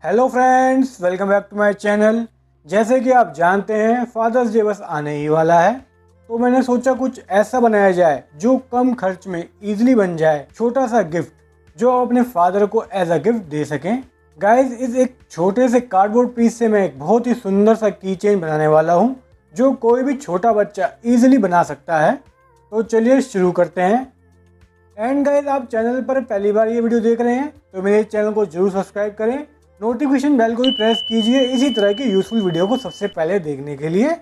Hello friends, welcome back to my channel. जैसे कि आप जानते हैं फादर्स डे बस आने ही वाला है, तो मैंने सोचा कुछ ऐसा बनाया जाए जो कम खर्च में इजीली बन जाए। छोटा सा गिफ्ट जो आप अपने फादर को एज अ गिफ्ट दे सकें। गाइस, इस एक छोटे से कार्डबोर्ड पीस से मैं एक बहुत ही सुंदर सा की चेन बनाने वाला हूँ जो कोई भी छोटा बच्चा इजीली बना सकता है। तो चलिए शुरू करते हैं। एंड गाइस, आप चैनल पर पहली बार ये वीडियो देख रहे हैं तो मेरे चैनल को जरूर सब्सक्राइब करें, नोटिफिकेशन बेल को भी प्रेस कीजिए इसी तरह की यूजफुल वीडियो को सबसे पहले देखने के लिए।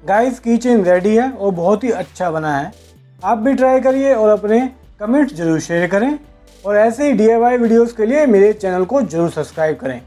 गाइस, की चेन रेडी है और बहुत ही अच्छा बना है। आप भी ट्राई करिए और अपने कमेंट्स जरूर शेयर करें और ऐसे ही DIY वीडियोस के लिए मेरे चैनल को जरूर सब्सक्राइब करें।